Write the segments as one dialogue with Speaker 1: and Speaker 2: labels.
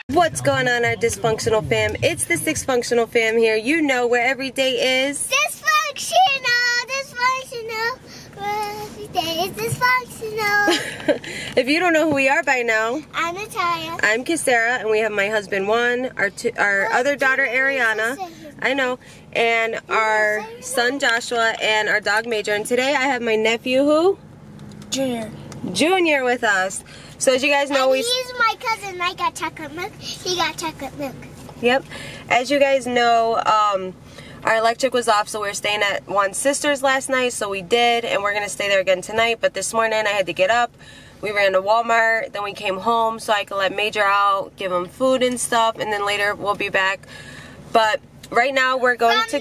Speaker 1: What's going on, our dysfunctional fam? It's the Dysfunctional fam here. You know where every day is
Speaker 2: dysfunctional. Every day is dysfunctional.
Speaker 1: If you don't know who we are by now,
Speaker 2: I'm Natalia.
Speaker 1: I'm Kisara, and we have my husband Juan, our other daughter Ariana, I know, and our son Joshua, and our dog Major. And today I have my nephew who? Junior with us. So as you guys know,
Speaker 2: he's my cousin. I got chocolate milk. He got chocolate milk.
Speaker 1: Yep. As you guys know, our electric was off, so we were staying at Juan's sister's last night, so we did, and we're gonna stay there again tonight. But this morning I had to get up. We ran to Walmart, then we came home so I could let Major out, give him food and stuff, and then later we'll be back. But right now we're going to...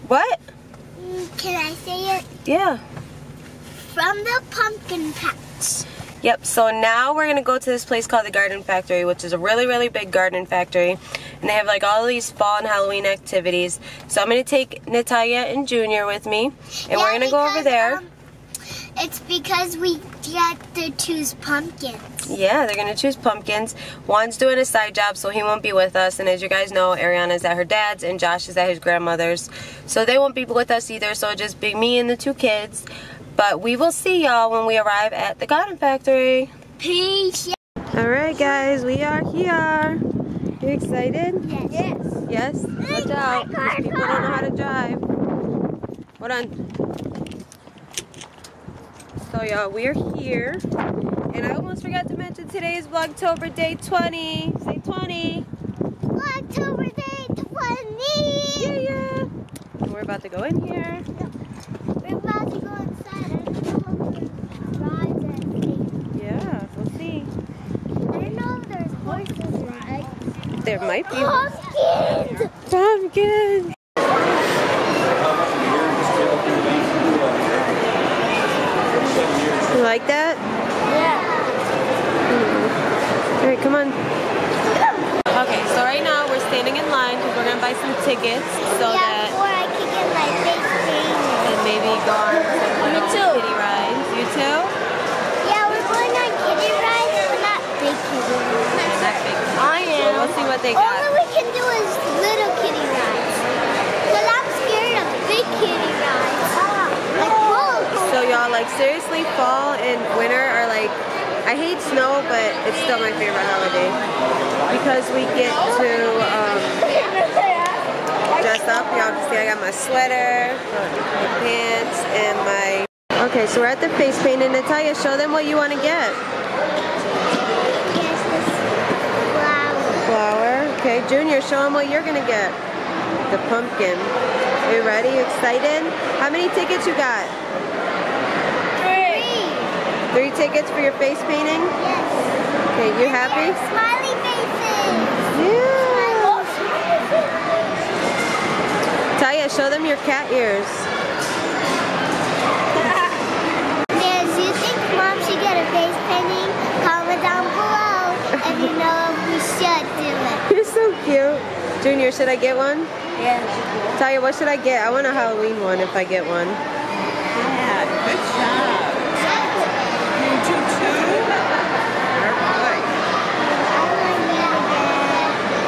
Speaker 1: What?
Speaker 2: Can I say it?
Speaker 1: Yeah.
Speaker 2: From the pumpkin patch.
Speaker 1: Yep, so now we're gonna go to this place called the Garden Factory, which is a really, really big garden factory. And they have like all these fall and Halloween activities. So I'm gonna take Natalia and Junior with me, and we're gonna go over there.
Speaker 2: It's because we get to choose pumpkins.
Speaker 1: Yeah, they're gonna choose pumpkins. Juan's doing a side job, so he won't be with us. And as you guys know, Ariana's at her dad's and Josh is at his grandmother's. So they won't be with us either, so it'll just be me and the two kids. But we will see y'all when we arrive at the Garden Factory.
Speaker 2: Peace.
Speaker 1: Alright guys, we are here. You excited?
Speaker 2: Yes.
Speaker 1: Yes? Watch out. These people don't know how to drive. Hold on. So y'all, we're here. And I almost forgot to mention today is Vlogtober day 20. Say 20.
Speaker 2: Vlogtober day 20.
Speaker 1: Yeah. And we're about to go in here.
Speaker 2: We're about to go inside. I don't know if rides and things.
Speaker 1: Yeah, we'll see.
Speaker 2: I don't know if there's horses rides.
Speaker 1: There might be.
Speaker 2: Pumpkins!
Speaker 1: Pumpkins! You like that?
Speaker 2: Yeah.
Speaker 1: Alright, come on. Okay, so right now we're standing in line because we're going to buy some tickets so that...
Speaker 2: Or I can get my face painted.
Speaker 1: And maybe go on some little kitty rides. You too?
Speaker 2: Yeah, we're going on kitty rides, but not big kitty rides.
Speaker 1: Not big.
Speaker 2: I am.
Speaker 1: We'll see what they got.
Speaker 2: All we can do is little kitty rides. Because I'm scared of big kitty rides. Like roller coasters.
Speaker 1: So y'all, like seriously, fall and winter are like, I hate snow, but it's still my favorite holiday. Because we get to dress up. Y'all can see I got my sweater, my pants, and my... Okay, so we're at the face paint, and Natalia, show them what you want to get.
Speaker 2: Yes, this flower.
Speaker 1: Okay, Junior, show them what you're going to get. The pumpkin. Are you ready? You excited? How many tickets you got? 3 tickets for your face painting?
Speaker 2: Yes.
Speaker 1: Okay, you happy?
Speaker 2: Smiley faces.
Speaker 1: Yeah. Taya, show them your cat ears.
Speaker 2: Yes, you think Mom should get a face painting? Comment down below if you know if we should do it.
Speaker 1: You're so cute. Junior, should I get one?
Speaker 2: Yeah.
Speaker 1: Taya, what should I get? I want a Halloween one if I get one.
Speaker 3: Yeah, good job. You do too? Alright.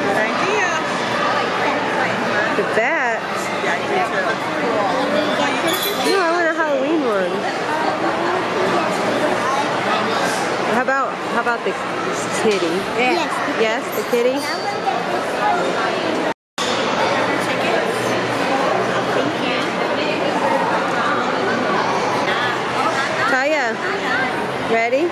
Speaker 3: Good idea.
Speaker 1: Look at that.
Speaker 3: Yeah, you do too.
Speaker 1: No, I want a Halloween one. How about the kitty?
Speaker 2: Yes.
Speaker 1: Yes, the kitty? Taya, ready?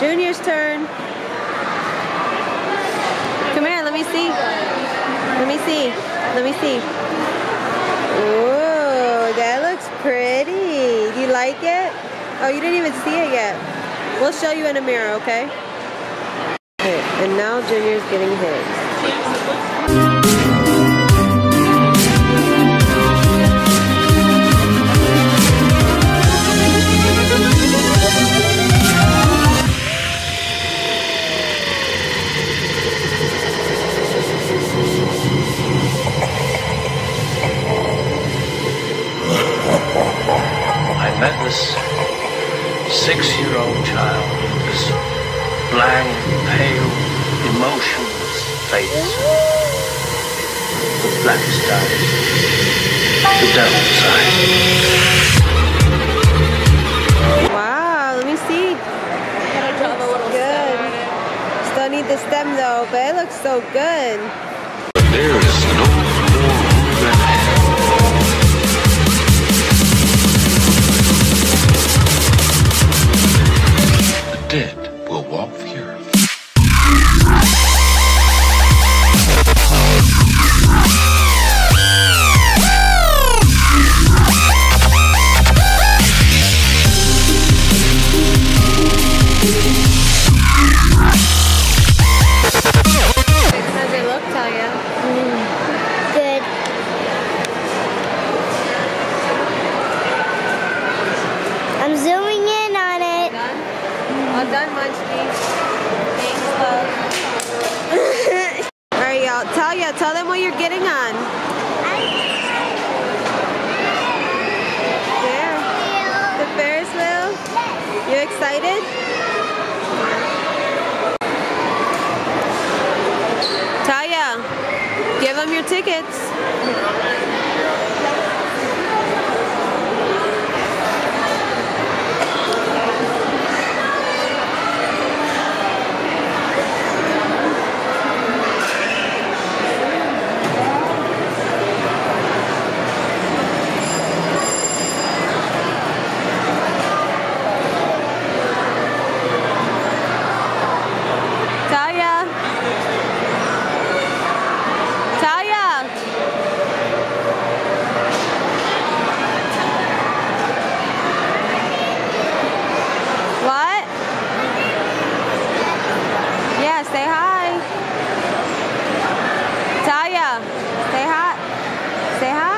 Speaker 1: Junior's turn. Come here, let me see. Let me see. Let me see. Ooh, that looks pretty. Do you like it? Oh, you didn't even see it yet. We'll show you in a mirror, okay? Okay, and now Junior's getting his.
Speaker 4: I met this 6-year-old child with this blank, pale, emotionless face, the blackest eyes, the devil's eyes.
Speaker 1: Wow, let me see. Good. Still need the stem though, but it looks so good.
Speaker 4: There is no more room than hell. Dead will walk the earth.
Speaker 1: How's it look, Talia?
Speaker 2: Good. I'm zooming in on it.
Speaker 1: All done, Munchie. Thanks, love. Alright, y'all. Talia, tell them what you're getting on. There. The Ferris wheel. You excited? Talia, give them your tickets. Talia. Talia. What? Yeah, say hi. Talia, say hi. Say hi.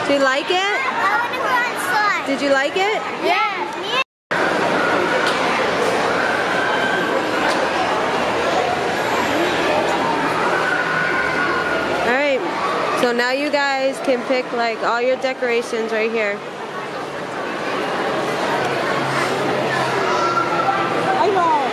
Speaker 1: Did you like it?
Speaker 2: I want to go on slide.
Speaker 1: Did you like it?
Speaker 2: Yeah.
Speaker 1: Alright, so now you guys can pick like all your decorations right here. Eyeballs.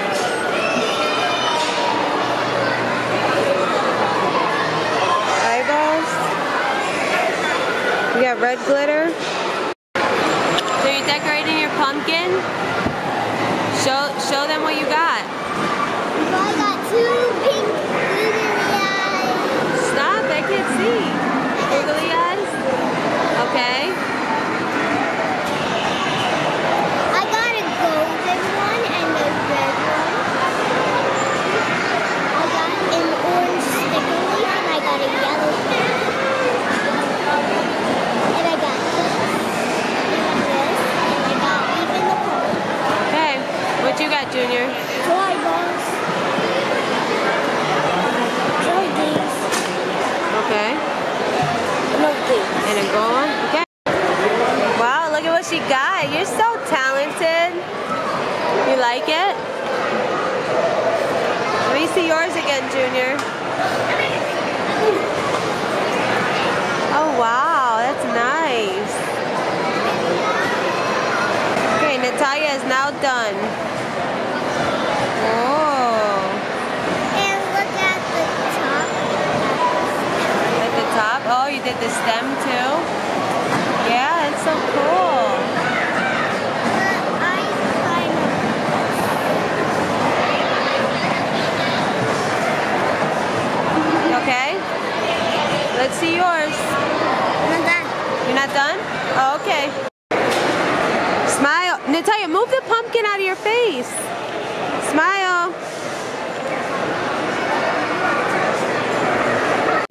Speaker 1: You got red glitter. So you're decorating your pumpkin? Show them what you got.
Speaker 2: I got 2 pink glittery eyes.
Speaker 1: Stop, I can't see. Googly eyes? And a gold one? Okay. Wow, look at what she got. You're so talented. You like it? Let me see yours again, Junior. Oh, wow, that's nice. Okay, Natalia is now done. Oh.
Speaker 2: And look at the top.
Speaker 1: At the top? Oh, you did the stem too? Yeah, it's so cool. Okay? Let's see yours.
Speaker 2: I'm not done.
Speaker 1: You're not done? Oh, okay. Smile. Natalia, move the pumpkin out of your face. Smile.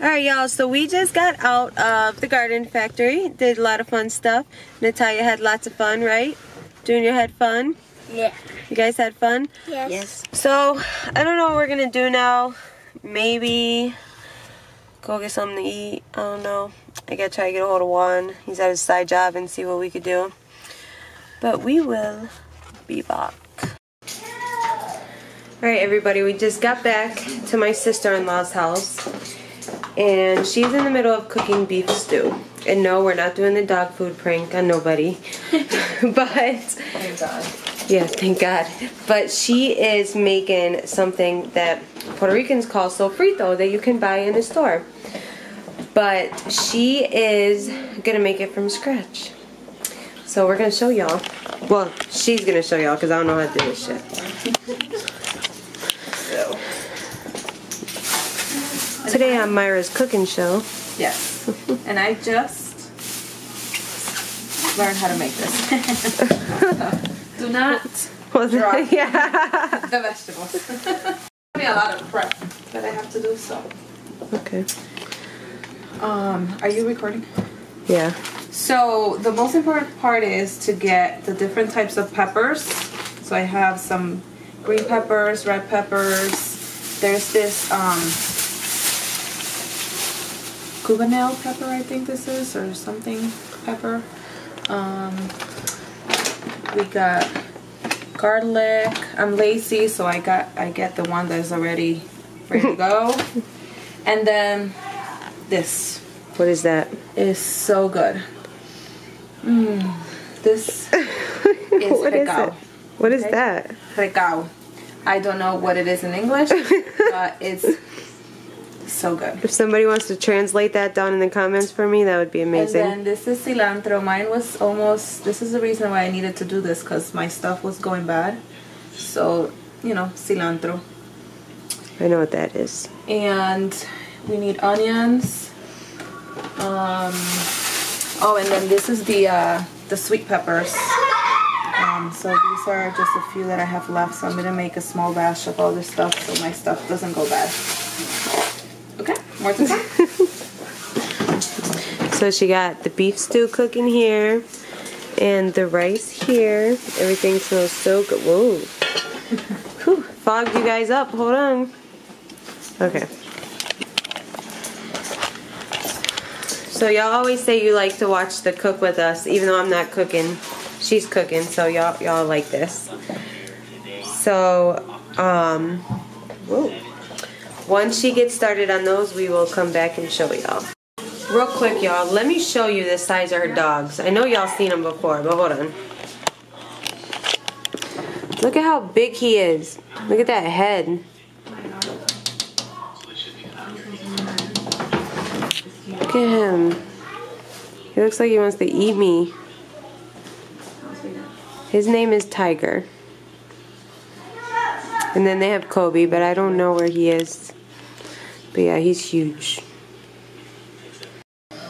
Speaker 1: Alright, y'all, so we just got out of the garden factory. Did a lot of fun stuff. Natalia had lots of fun, right? Junior had fun?
Speaker 2: Yeah.
Speaker 1: You guys had fun?
Speaker 2: Yes.
Speaker 1: So, I don't know what we're going to do now. Maybe go get something to eat. I don't know. I gotta try to get a hold of Juan. He's at his side job and see what we could do. But we will be back. Alright, everybody, we just got back to my sister-in-law's house. And she's in the middle of cooking beef stew. And no, we're not doing the dog food prank on nobody. But
Speaker 3: Thank God.
Speaker 1: yeah, thank God. But she is making something that Puerto Ricans call Sofrito that you can buy in the store. But she is going to make it from scratch. So we're going to show y'all. Well, she's going to show y'all because I don't know how to do this shit.
Speaker 3: So.
Speaker 1: Today on Myra's cooking show.
Speaker 3: Yes. And I just learned how to make this. Do not drop
Speaker 1: Yeah.
Speaker 3: the vegetables. Be a lot of prep that I have to do, so.
Speaker 1: Okay.
Speaker 3: Are you recording?
Speaker 1: Yeah.
Speaker 3: So the most important part is to get the different types of peppers. So I have some green peppers, red peppers. There's this Cubanelle pepper, I think this is, or something pepper. We got garlic. I'm lazy, so I get the one that's already ready to go. And then this.
Speaker 1: What is that?
Speaker 3: Is so good. This is
Speaker 1: What is
Speaker 3: recao.
Speaker 1: it? What is
Speaker 3: Okay?
Speaker 1: that?
Speaker 3: Recao. I don't know what it is in English, but it's so good.
Speaker 1: If somebody wants to translate that down in the comments for me, that would be amazing.
Speaker 3: And then this is cilantro. Mine was almost, this is the reason why I needed to do this, because my stuff was going bad. So, you know, cilantro.
Speaker 1: I know what that is.
Speaker 3: And we need onions. Oh, and then this is the sweet peppers. So these are just a few that I have left. So I'm gonna make a small batch of all this stuff so my stuff doesn't go bad. Okay, more to come.
Speaker 1: So she got the beef stew cooking here and the rice here. Everything smells so good. Whoa. Whew, fogged you guys up. Hold on. Okay. So y'all always say you like to watch the cook with us, even though I'm not cooking. She's cooking, so y'all like this. So, whoa. Once she gets started on those, we will come back and show y'all. Real quick, y'all, let me show you the size of her dogs. I know y'all seen them before, but hold on. Look at how big he is. Look at that head. Look at him. He looks like he wants to eat me. His name is Tiger. And then they have Kobe, but I don't know where he is. But yeah, he's huge.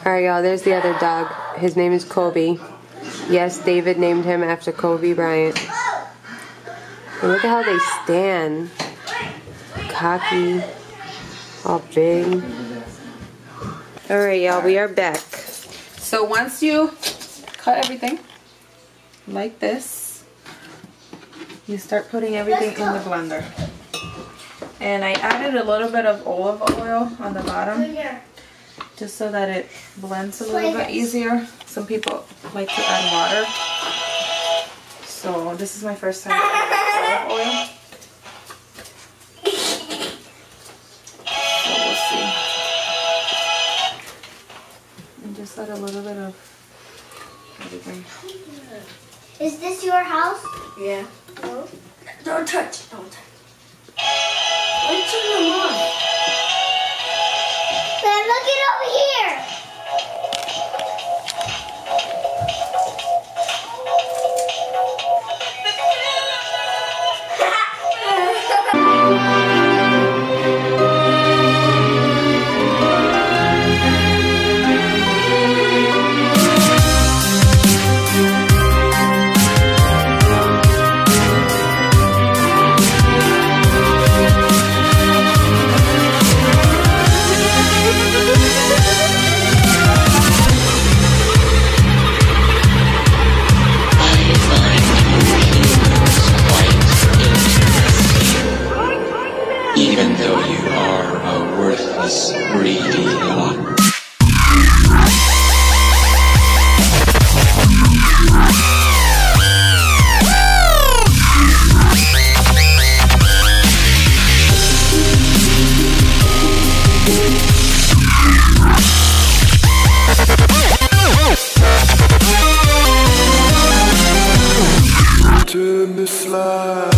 Speaker 1: Alright, y'all, there's the other dog. His name is Kobe. Yes, David named him after Kobe Bryant. And look at how they stand. Cocky. All big. Alright, y'all, we are back.
Speaker 3: So once you cut everything like this, you start putting everything in the blender. And I added a little bit of olive oil on the bottom just so that it blends a little bit easier. Some people like to add water. So this is my first time adding olive oil. So we'll see. And just add a little bit of everything.
Speaker 2: Is this your house?
Speaker 3: Yeah.
Speaker 2: No.
Speaker 5: Don't touch. Don't touch. What's in the mom?
Speaker 2: Man, look it over here.
Speaker 4: Even though you are a worthless, greedy lot.
Speaker 6: Turn the slide.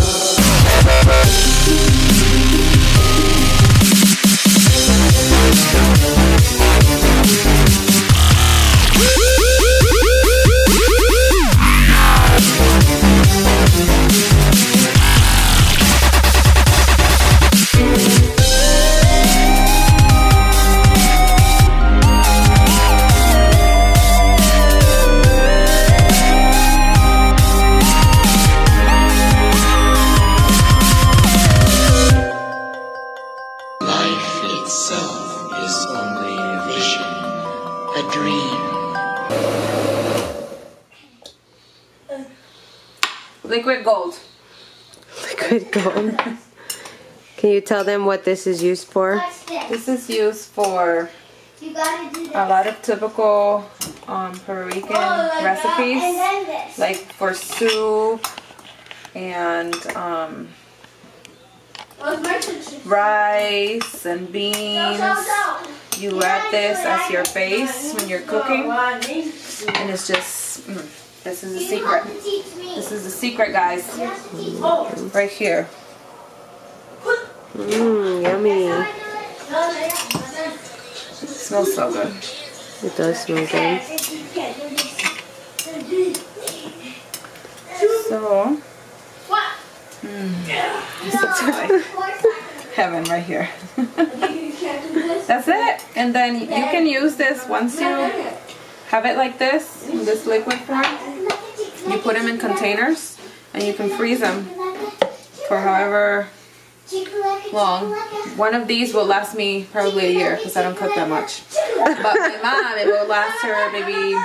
Speaker 4: Life itself is only a vision, a dream.
Speaker 3: Liquid gold.
Speaker 1: Liquid gold. Can you tell them what this is used for?
Speaker 2: What's this?
Speaker 3: This is used for
Speaker 2: You gotta do this.
Speaker 3: a lot of typical Puerto Rican
Speaker 2: Like
Speaker 3: recipes,
Speaker 2: that, and then this.
Speaker 3: like for soup and rice and beans. You add this as your base when you're cooking, and it's just this is the
Speaker 2: You
Speaker 3: secret.
Speaker 2: have to teach me.
Speaker 3: This is the secret, guys,
Speaker 2: You have to teach me.
Speaker 3: right here.
Speaker 1: Yummy.
Speaker 3: It smells so good.
Speaker 1: It does smell good.
Speaker 3: So
Speaker 2: What?
Speaker 3: heaven right here. That's it. And then you can use this once you have it like this, in this liquid form. You put them in containers and you can freeze them for however long. One of these will last me probably a year because I don't cook that much. But my mom, it will last her maybe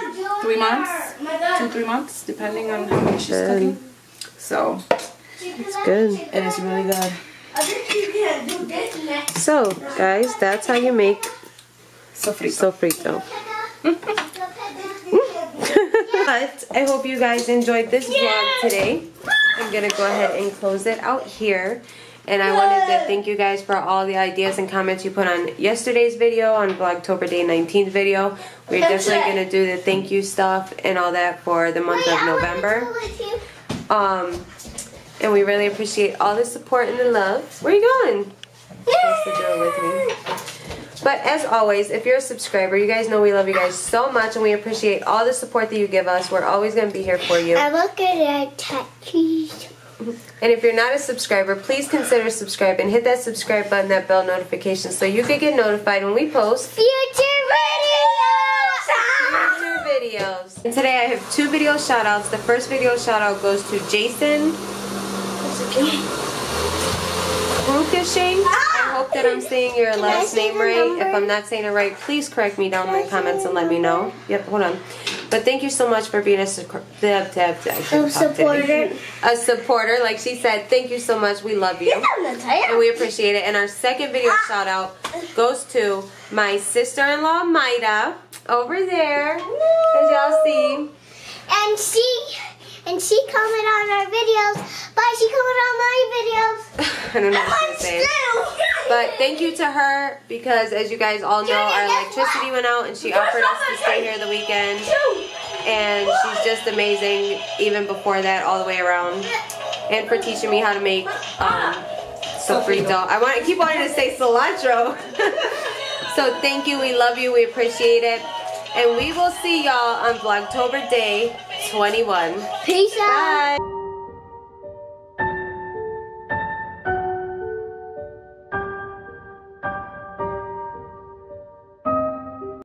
Speaker 3: 3 months, 2-3 months, depending on how much she's cooking. So
Speaker 1: It's good.
Speaker 3: it is really good.
Speaker 1: So, guys, that's how you make
Speaker 3: Sofrito.
Speaker 1: sofrito. But I hope you guys enjoyed this vlog today. I'm gonna go ahead and close it out here. And I wanted to thank you guys for all the ideas and comments you put on yesterday's video, on Vlogtober Day 19th video. We're definitely gonna do the thank you stuff and all that for the month of November. And we really appreciate all the support and the love. Where are you going? Close the door with me. But as always, if you're a subscriber, you guys know we love you guys so much and we appreciate all the support that you give us. We're always going to be here for you.
Speaker 2: I look at our tattoos.
Speaker 1: And if you're not a subscriber, please consider subscribing. Hit that subscribe button, that bell notification, so you can get notified when we post
Speaker 2: Future
Speaker 1: videos. And today I have 2 video shout outs. The first video shout out goes to Jason Krukashing. I hope that I'm saying your last name right. If I'm not saying it right, please correct me down in the comments and let me know. Yep, hold on. But thank you so much for being a supporter. A supporter, like she said. Thank you so much. We love you. And we appreciate it. And our second video shout out goes to my sister-in-law, Maida, over there. As y'all see.
Speaker 2: And she commented on our videos, but she commented on my videos.
Speaker 1: I don't know what to say. But thank you to her because, as you guys all know, our electricity went out and she offered us to stay here the weekend. And she's just amazing even before that, all the way around. And for teaching me how to make sofrito. I keep wanting to say cilantro. So thank you. We love you. We appreciate it. And we will see y'all on Vlogtober Day 21.
Speaker 2: Peace out.
Speaker 1: Bye.